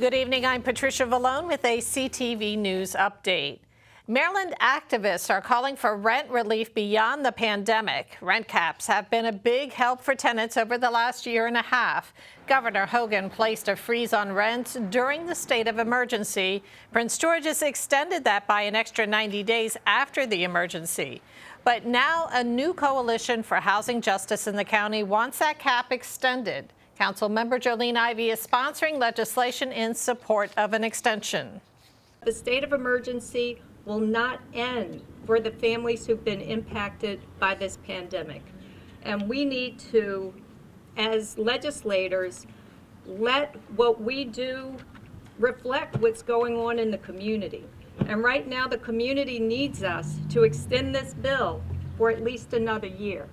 Good evening. I'm Patricia Vallone with a CTV News update. Maryland activists are calling for rent relief beyond the pandemic. Rent caps have been a big help for tenants over the last year and a half. Governor Hogan placed a freeze on rents during the state of emergency. Prince George's extended that by an extra 90 days after the emergency. But now a new coalition for housing justice in the county wants that cap extended. Councilmember Jolene Ivey is sponsoring legislation in support of an extension. The state of emergency will not end for the families who've been impacted by this pandemic. And we need to, as legislators, let what we do reflect what's going on in the community. And right now the community needs us to extend this bill for at least another year.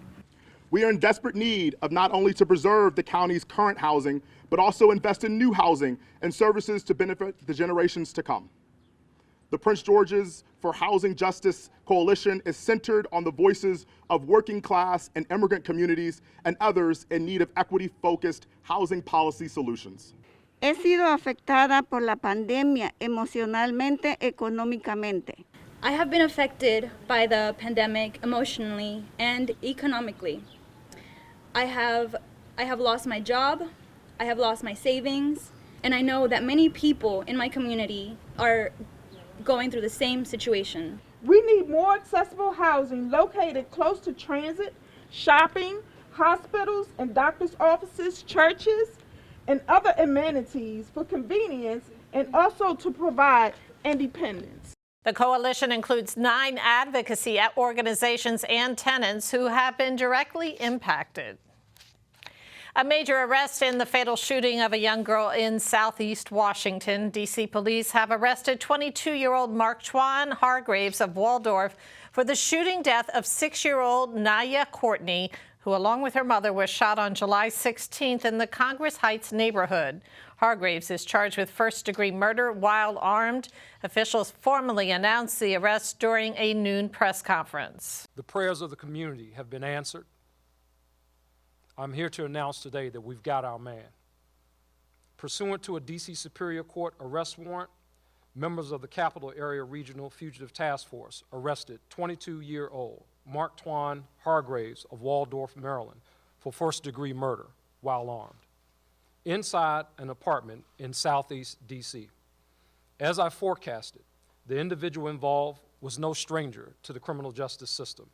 We are in desperate need of not only to preserve the county's current housing, but also invest in new housing and services to benefit the generations to come. The Prince George's for Housing Justice Coalition is centered on the voices of working class and immigrant communities and others in need of equity-focused housing policy solutions. He sido afectada por la pandemia emocionalmente, económicamente. I have been affected by the pandemic emotionally and economically. I have lost my job, I have lost my savings, and I know that many people in my community are going through the same situation. We need more accessible housing located close to transit, shopping, hospitals and doctors' offices, churches, and other amenities for convenience and also to provide independence. The coalition includes 9 advocacy organizations and tenants who have been directly impacted. A major arrest in the fatal shooting of a young girl in southeast Washington. D.C. police have arrested 22-year-old Mark-Twan Hargraves of Waldorf for the shooting death of 6-year-old Naya Courtney, who along with her mother was shot on July 16th in the Congress Heights neighborhood. Hargraves is charged with first-degree murder while armed. Officials formally announced the arrest during a noon press conference. The prayers of the community have been answered. I'm here to announce today that we've got our man. Pursuant to a D.C. Superior Court arrest warrant, members of the Capital Area Regional Fugitive Task Force arrested 22-year-old Mark-Twan Hargraves of Waldorf, Maryland, for first-degree murder while armed inside an apartment in southeast D.C. As I forecasted, the individual involved was no stranger to the criminal justice system.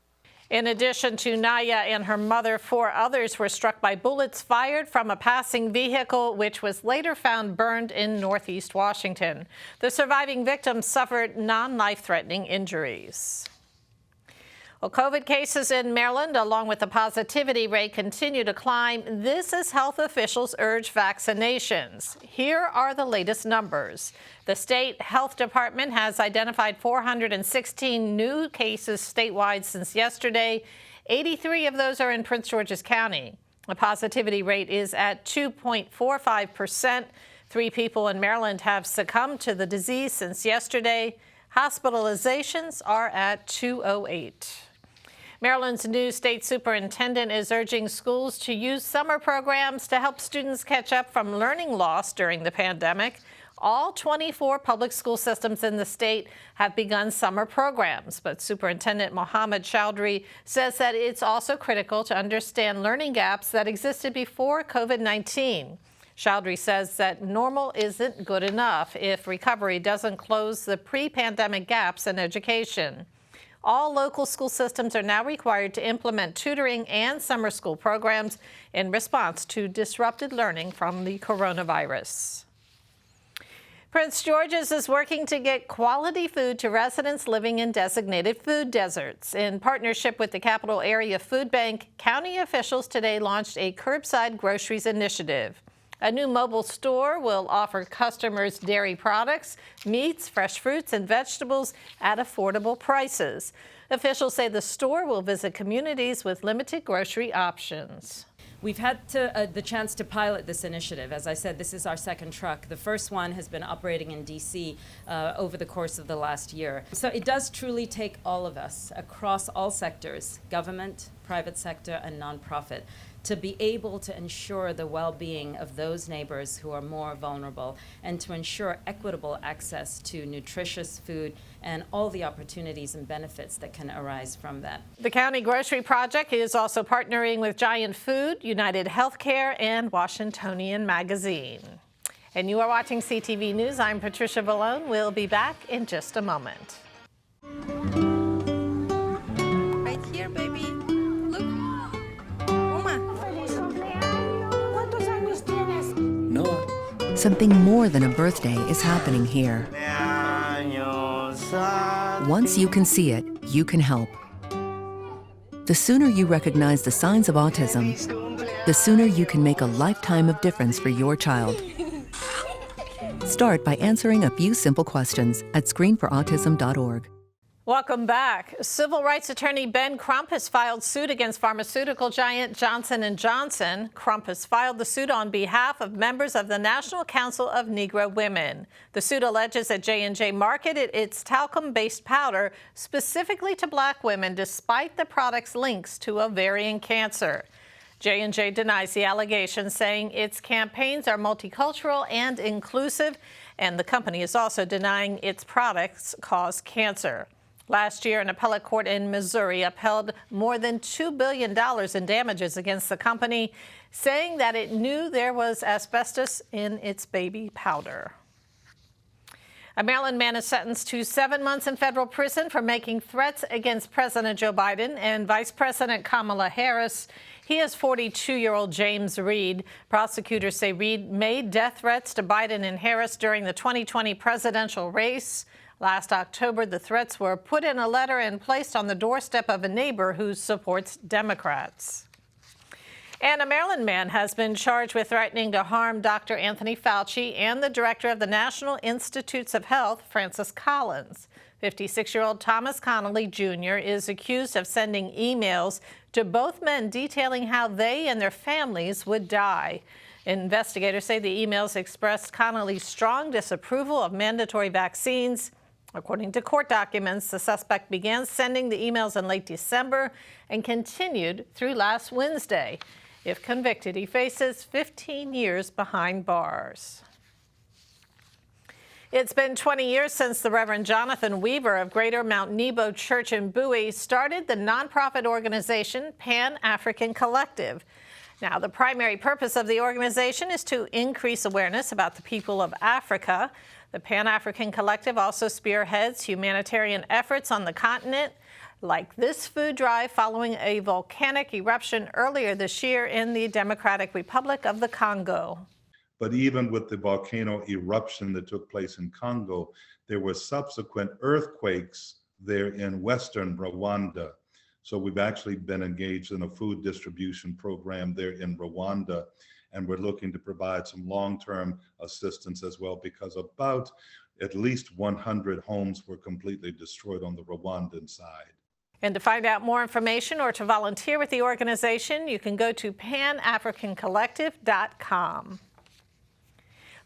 In addition to Naya and her mother, 4 others were struck by bullets fired from a passing vehicle, which was later found burned in northeast Washington. The surviving victims suffered non-life-threatening injuries. Well, COVID cases in Maryland, along with the positivity rate, continue to climb. This as health officials urge vaccinations. Here are the latest numbers. The state health department has identified 416 new cases statewide since yesterday. 83 of those are in Prince George's County. The positivity rate is at 2.45%. 3 people in Maryland have succumbed to the disease since yesterday. Hospitalizations are at 208. Maryland's new state superintendent is urging schools to use summer programs to help students catch up from learning loss during the pandemic. All 24 public school systems in the state have begun summer programs, but Superintendent Mohammed Chowdhury says that it's also critical to understand learning gaps that existed before COVID-19. Chowdhury says that normal isn't good enough if recovery doesn't close the pre-pandemic gaps in education. All local school systems are now required to implement tutoring and summer school programs in response to disrupted learning from the coronavirus. Prince George's is working to get quality food to residents living in designated food deserts. In partnership with the Capital Area Food Bank, county officials today launched a curbside groceries initiative. A new mobile store will offer customers dairy products, meats, fresh fruits, and vegetables at affordable prices. Officials say the store will visit communities with limited grocery options. We've had the chance to pilot this initiative. As I said, this is our second truck. The first one has been operating in D.C. Over the course of the last year. So it does truly take all of us across all sectors, government, private sector, and nonprofit, to be able to ensure the well-being of those neighbors who are more vulnerable and to ensure equitable access to nutritious food and all the opportunities and benefits that can arise from that. The County Grocery Project is also partnering with Giant Food, United Healthcare, and Washingtonian Magazine. And you are watching CTV News. I'm Patricia Vallone. We'll be back in just a moment. Right here, baby. Look. Uma. Noah. Something more than a birthday is happening here. Once you can see it, you can help. The sooner you recognize the signs of autism, the sooner you can make a lifetime of difference for your child. Start by answering a few simple questions at screenforautism.org. Welcome back. Civil rights attorney Ben Crump has filed suit against pharmaceutical giant Johnson & Johnson. Crump has filed the suit on behalf of members of the National Council of Negro Women. The suit alleges that J&J marketed its talcum-based powder specifically to black women despite the product's links to ovarian cancer. J&J denies the allegations, saying its campaigns are multicultural and inclusive, and the company is also denying its products cause cancer. Last year, an appellate court in Missouri upheld more than $2 billion in damages against the company, saying that it knew there was asbestos in its baby powder. A Maryland man is sentenced to 7 months in federal prison for making threats against President Joe Biden and Vice President Kamala Harris. He is 42-year-old James Reed. Prosecutors say Reed made death threats to Biden and Harris during the 2020 presidential race. Last October, the threats were put in a letter and placed on the doorstep of a neighbor who supports Democrats. And a Maryland man has been charged with threatening to harm Dr. Anthony Fauci and the director of the National Institutes of Health, Francis Collins. 56-year-old Thomas Connolly Jr. is accused of sending emails to both men detailing how they and their families would die. Investigators say the emails expressed Connolly's strong disapproval of mandatory vaccines. According to court documents, the suspect began sending the emails in late December and continued through last Wednesday. If convicted, he faces 15 years behind bars. It's been 20 years since the Reverend Jonathan Weaver of Greater Mount Nebo Church in Bowie started the nonprofit organization Pan-African Collective. Now, the primary purpose of the organization is to increase awareness about the people of Africa. The Pan-African Collective also spearheads humanitarian efforts on the continent, like this food drive following a volcanic eruption earlier this year in the Democratic Republic of the Congo. But even with the volcano eruption that took place in Congo, there were subsequent earthquakes there in Western Rwanda. So we've actually been engaged in a food distribution program there in Rwanda, and we're looking to provide some long-term assistance as well, because about at least 100 homes were completely destroyed on the Rwandan side. And to find out more information or to volunteer with the organization, you can go to panafricancollective.com.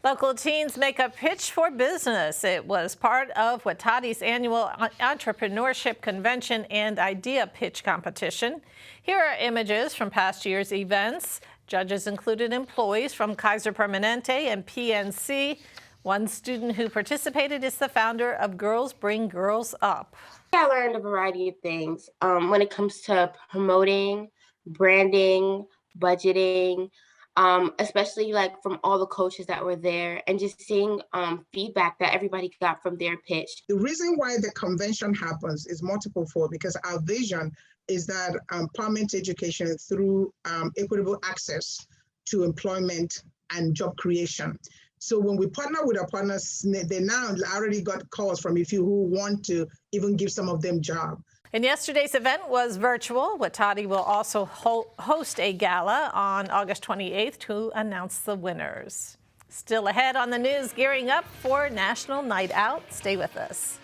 Local teens make a pitch for business. It was part of Watati's annual entrepreneurship convention and idea pitch competition. Here are images from past year's events. Judges included employees from Kaiser Permanente and PNC. One student who participated is the founder of Girls Bring Girls Up. I learned a variety of things when it comes to promoting, branding, budgeting, especially like from all the coaches that were there, and just seeing feedback that everybody got from their pitch. The reason why the convention happens is multiple-fold, because our vision is that empowerment education through equitable access to employment and job creation. So when we partner with our partners, they now already got calls from a few who want to even give some of them jobs. And yesterday's event was virtual. Watati will also host a gala on August 28th to announce the winners. Still ahead on the news, gearing up for National Night Out. Stay with us.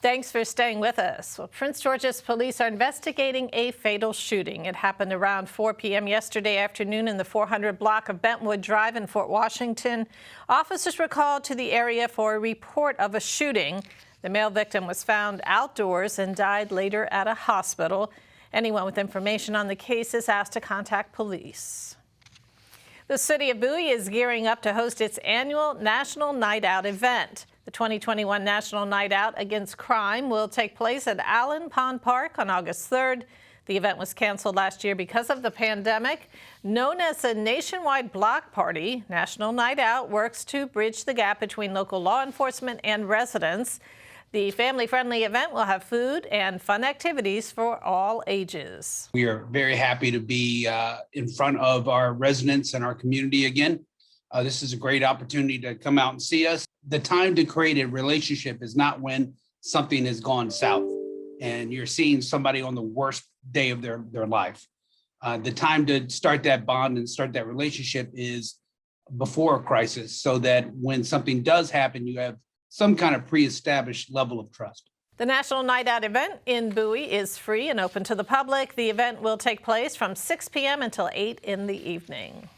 Thanks for staying with us. Well, Prince George's police are investigating a fatal shooting. It happened around 4 p.m. yesterday afternoon in the 400 block of Bentwood Drive in Fort Washington. Officers were called to the area for a report of a shooting. The male victim was found outdoors and died later at a hospital. Anyone with information on the case is asked to contact police. The city of Bowie is gearing up to host its annual National Night Out event. The 2021 National Night Out Against Crime will take place at Allen Pond Park on August 3rd. The event was canceled last year because of the pandemic. Known as a nationwide block party, National Night Out works to bridge the gap between local law enforcement and residents. The family-friendly event will have food and fun activities for all ages. We are very happy to be in front of our residents and our community again. This is a great opportunity to come out and see us. The time to create a relationship is not when something has gone south and you're seeing somebody on the worst day of their life. The time to start that bond and start that relationship is before a crisis, so that when something does happen, you have some kind of pre-established level of trust. The National Night Out event in Bowie is free and open to the public. The event will take place from 6 p.m. until 8 in the evening.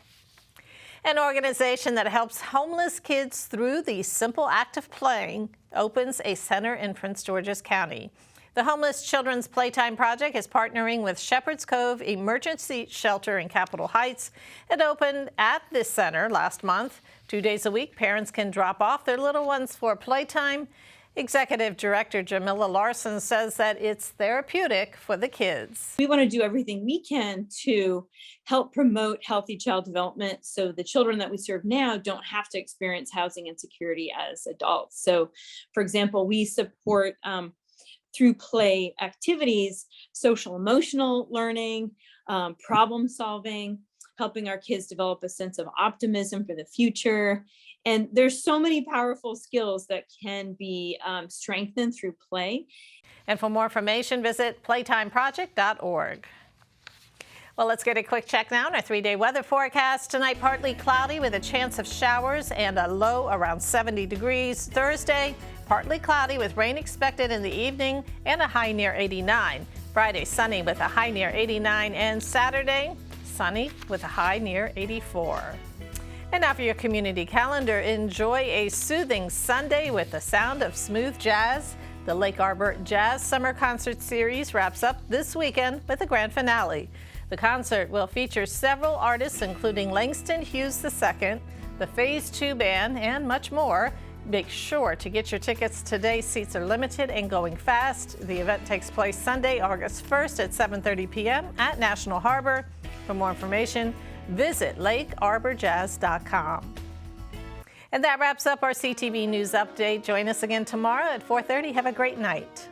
An organization that helps homeless kids through the simple act of playing opens a center in Prince George's County. The Homeless Children's Playtime Project is partnering with Shepherd's Cove Emergency Shelter in Capitol Heights. It opened at this center last month. 2 days a week, parents can drop off their little ones for playtime. Executive Director Jamila Larson says that it's therapeutic for the kids. We want to do everything we can to help promote healthy child development so the children that we serve now don't have to experience housing insecurity as adults. So, for example, we support through play activities, social emotional learning, problem solving, helping our kids develop a sense of optimism for the future. And there's so many powerful skills that can be strengthened through play. And for more information, visit playtimeproject.org. Well, let's get a quick check now on our 3-day weather forecast. Tonight, partly cloudy with a chance of showers and a low around 70 degrees. Thursday, partly cloudy with rain expected in the evening and a high near 89. Friday, sunny with a high near 89. And Saturday, sunny with a high near 84. And now for your community calendar, enjoy a soothing Sunday with the sound of smooth jazz. The Lake Arbor Jazz Summer Concert Series wraps up this weekend with a grand finale. The concert will feature several artists, including Langston Hughes II, the Phase 2 Band, and much more. Make sure to get your tickets today. Seats are limited and going fast. The event takes place Sunday, August 1st at 7:30 p.m. at National Harbor. For more information, visit lakearborjazz.com. And that wraps up our CTV News Update. Join us again tomorrow at 4:30. Have a great night.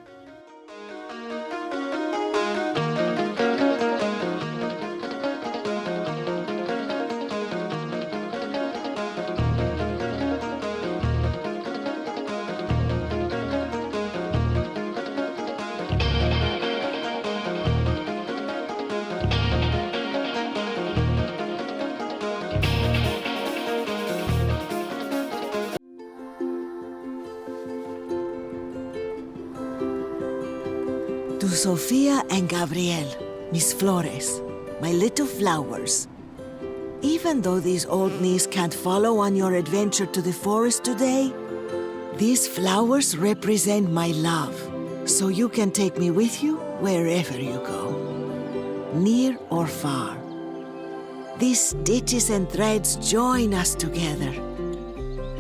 To Sofia and Gabriel, mis flores, my little flowers. Even though these old knees can't follow on your adventure to the forest today, these flowers represent my love, so you can take me with you wherever you go, near or far. These stitches and threads join us together.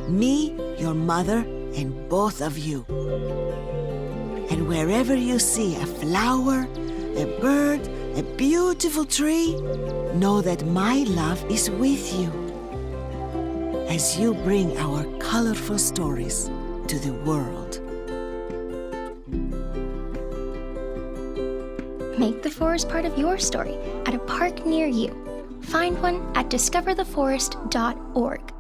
Me, your mother, and both of you. And wherever you see a flower, a bird, a beautiful tree, know that my love is with you as you bring our colorful stories to the world. Make the forest part of your story at a park near you. Find one at discovertheforest.org.